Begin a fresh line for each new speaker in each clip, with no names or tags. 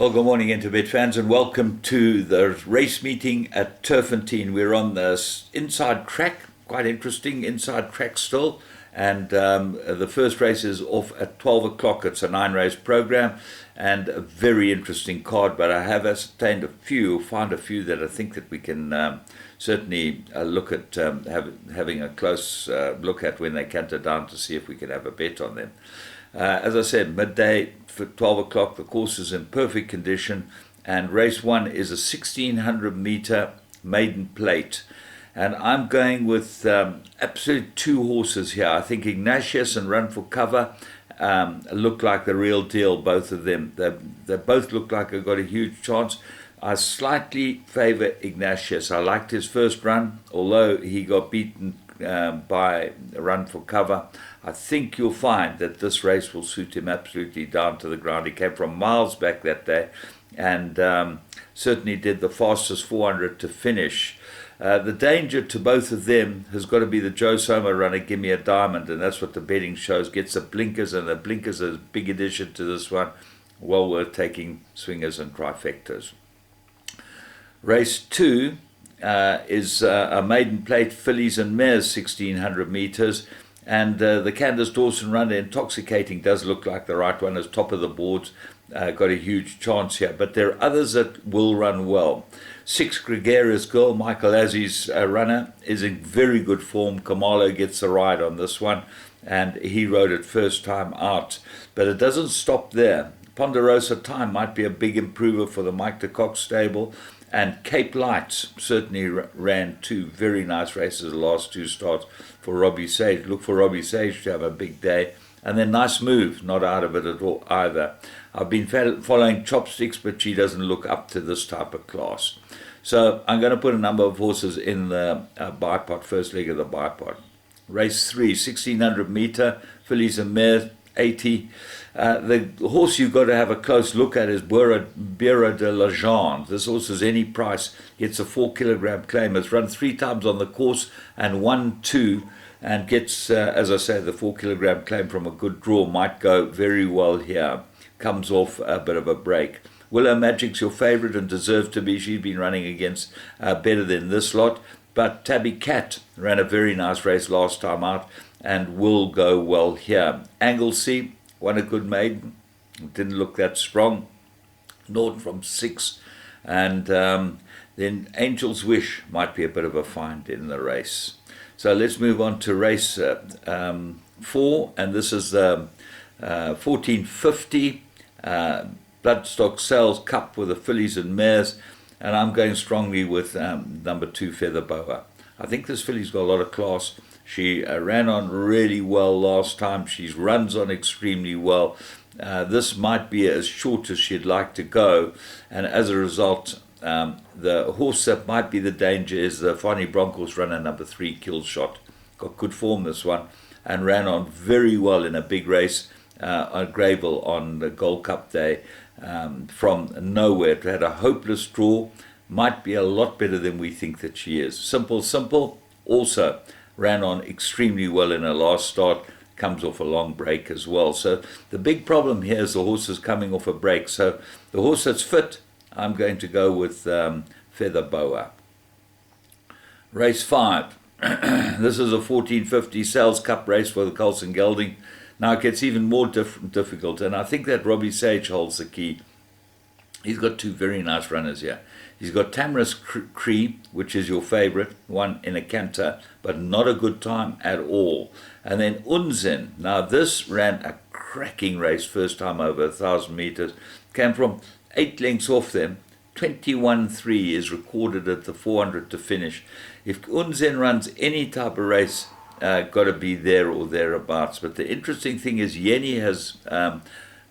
Well, good morning, Interbet fans, and welcome to the race meeting at Turffontein. We're on the inside track, quite interesting inside track still, and the first race is off at 12 o'clock. It's a 9-race program and a very interesting card, but I have ascertained found a few that I think that we can certainly look at having a close look at when they canter down to see if we can have a bet on them. As I said, midday for 12 o'clock, the course is in perfect condition, and race 1 is a 1600 meter maiden plate. And I'm going with absolute 2 horses here. I think Ignatius and Run for Cover look like the real deal, both of them. They both look like they've got a huge chance. I slightly favour Ignatius. I liked his first run, although he got beaten by Run for Cover. I think you'll find that this race will suit him absolutely down to the ground. He came from miles back that day and certainly did the fastest 400 to finish. The danger to both of them has got to be the Joe Soma runner, Give Me a Diamond, and that's what the betting shows. Gets the blinkers, and the blinkers is a big addition to this one. Well worth taking swingers and trifectas. Race 2 is a maiden plate fillies and mares 1600 meters, and the Candace Dawson runner, Intoxicating, does look like the right one, is top of the boards. Got a huge chance here, but there are others that will run well. 6 Gregarious Girl, Michael Azzi's runner, is in very good form. Kamalo gets the ride on this one, and he rode it first time out, but it doesn't stop there. Ponderosa Time might be a big improver for the Mike de Kock stable, and Cape Lights certainly ran 2 very nice races the last 2 starts for Robbie Sage. Look for Robbie Sage to have a big day. And then Nice Move, not out of it at all either. I've been following Chopsticks, but she doesn't look up to this type of class. So I'm going to put a number of horses in the bipod, first leg of the bipod. Race 3, 1600 meter, fillies and mares, 80. The horse you've got to have a close look at is Bureau de la Jeanne. This horse is any price, gets a 4 kilogram claim. It's run 3 times on the course and won 2, and gets, as I say, the 4 kilogram claim from a good draw. Might go very well here. Comes off a bit of a break. Willow Magic's your favourite and deserves to be. She's been running against better than this lot. But Tabby Cat ran a very nice race last time out and will go well here. Anglesey won a good maiden. Didn't look that strong. 0 from 6. And then Angel's Wish might be a bit of a find in the race. So let's move on to race 4. And this is 1450 Bloodstock Sales Cup with the fillies and mares. And I'm going strongly with number 2, Feather Boa. I think this filly's got a lot of class. She ran on really well last time. She runs on extremely well. This might be as short as she'd like to go. And as a result, the horse that might be the danger is the Fani Broncos runner, number 3, Killshot. Got good form, this one, and ran on very well in a big race on Greyville on the Gold Cup day. From nowhere, it had a hopeless draw. Might be a lot better than we think that she is. Simple also ran on extremely well in her last start. Comes off a long break as well. So the big problem here is the horse is coming off a break. So the horse that's fit, I'm going to go with Feather Boa. Race 5. This is a 1450 Sales Cup race for the Colson Gelding. Now it gets even more difficult, and I think that Robbie Sage holds the key. He's got 2 very nice runners here. He's got Tamara's Cree, which is your favourite, one in a canter, but not a good time at all. And then Unzen. Now this ran a cracking race first time over 1,000 meters. Came from 8 lengths off them. 21.3 is recorded at the 400 to finish. If Unzen runs any type of race, got to be there or thereabouts. But the interesting thing is Yenny has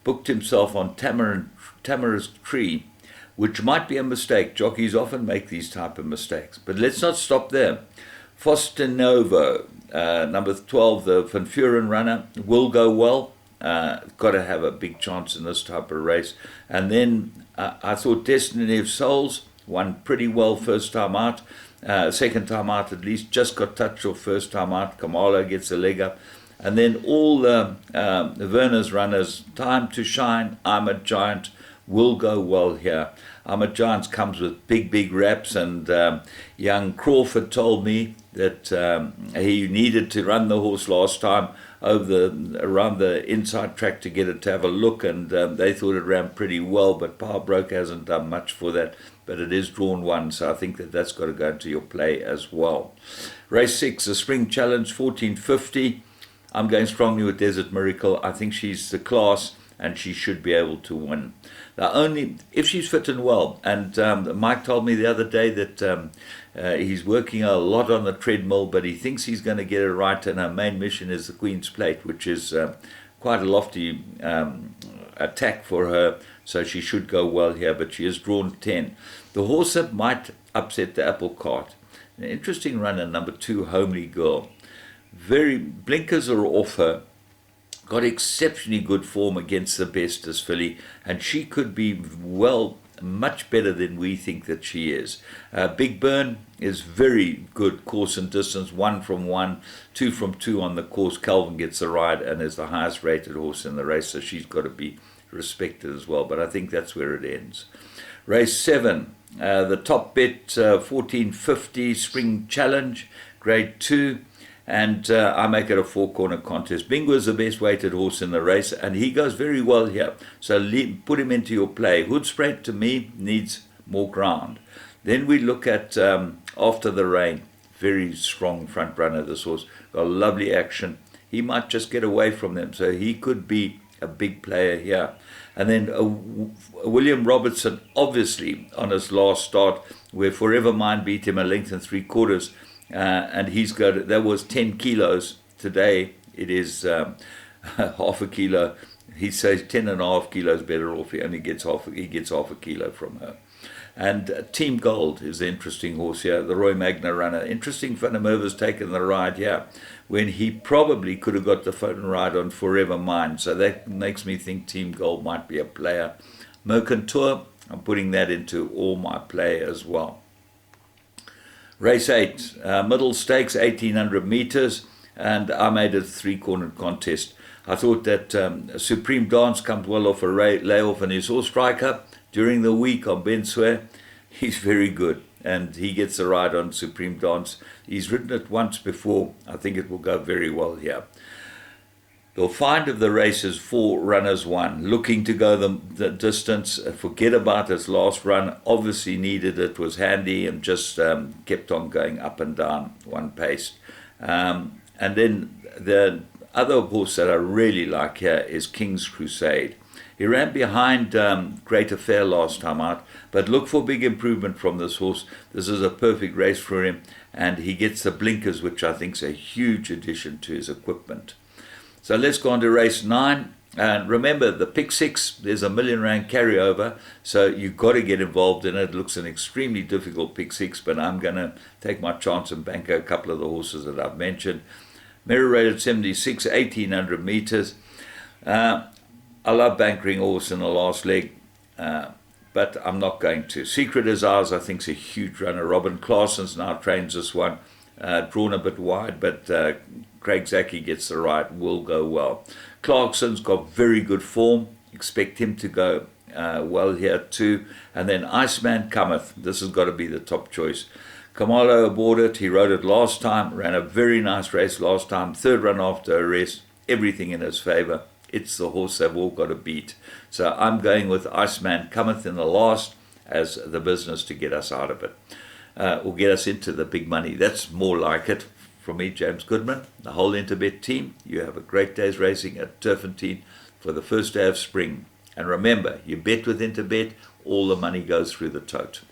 booked himself on Tamara's Tree, which might be a mistake. Jockeys often make these type of mistakes. But let's not stop there. Foster Novo, number 12, the Van Furen runner, will go well. Got to have a big chance in this type of race. And then I thought Destiny of Souls won pretty well first time out. Second time out at least, just got touched off first time out. Kamala gets a leg up. And then all the Werner's runners, Time to Shine, I'm a Giant, will go well here. I'm a Giants comes with big wraps, and young Crawford told me that he needed to run the horse last time around the inside track to get it to have a look, and they thought it ran pretty well, but Power Broke hasn't done much for that, but it is drawn 1, so I think that's got to go into your play as well. Race 6, the Spring Challenge, 1450. I'm going strongly with Desert Miracle. I think she's the class, and she should be able to win. Now, only if she's fit and well. And Mike told me the other day that he's working a lot on the treadmill, but he thinks he's going to get it right. And her main mission is the Queen's Plate, which is quite a lofty attack for her. So she should go well here, but she is drawn 10. The horse that might upset the apple cart. An interesting runner, number 2, Homely Girl. Very blinkers are off her. Got exceptionally good form against the Bestest filly, and she could be much better than we think that she is. Big Burn is very good course and distance, 1 from 1, 2 from 2 on the course. Calvin gets the ride and is the highest rated horse in the race, so she's got to be respected as well, but I think that's where it ends. Race 7, the top bet, 1450 Spring Challenge, grade 2. And I make it a 4-corner contest. Bingo is the best weighted horse in the race, and he goes very well here. So put him into your play. Hoodspread, to me, needs more ground. Then we look at After the Rain. Very strong front runner, this horse. Got lovely action. He might just get away from them, so he could be a big player here. And then William Robertson, obviously, on his last start, where Forever Mine beat him a length and 3/4. And he's got, that was 10 kilos. Today it is half a kilo. He says 10.5 kilos better off. He only gets half a kilo from her. And Team Gold is the interesting horse here, the Roy Magna runner. Interesting, Van der Merwe's taken the ride here when he probably could have got the phone ride on Forever Mine. So that makes me think Team Gold might be a player. Mercantour, I'm putting that into all my play as well. Race 8, middle stakes, 1800 meters, and I made it a 3-cornered contest. I thought that Supreme Dance comes well off a layoff, and his horse Striker during the week on Ben Swear, he's very good, and he gets a ride on Supreme Dance. He's ridden it once before. I think it will go very well here. The find of the race is 4 runners 1, looking to go the distance. Forget about his last run. Obviously needed it, was handy, and just kept on going up and down one pace. And then the other horse that I really like here is King's Crusade. He ran behind Great Affair last time out, but look for big improvement from this horse. This is a perfect race for him, and he gets the blinkers, which I think is a huge addition to his equipment. So let's go on to race 9. And remember, the pick 6, there's R1 million carryover, so you've got to get involved in it. It looks an extremely difficult pick 6, but I'm going to take my chance and bank a couple of the horses that I've mentioned. Mirror rated 76, 1800 meters. I love bankering horse in the last leg, but I'm not going to. Secret is Ours, I think, is a huge runner. Robin Claessen's now trains this one. Drawn a bit wide, but Craig Zaki gets the right, will go well. Clarkson's got very good form. Expect him to go well here too. And then Iceman Cometh. This has got to be the top choice. Kamalo aboard it. He rode it last time. Ran a very nice race last time. 3rd run after a rest. Everything in his favour. It's the horse they've all got to beat. So I'm going with Iceman Cometh in the last as the business to get us out of it. Or get us into the big money. That's more like it. From me, James Goodman, the whole Interbet team, you have a great day's racing at Turffontein for the first day of spring. And remember, you bet with Interbet, all the money goes through the tote.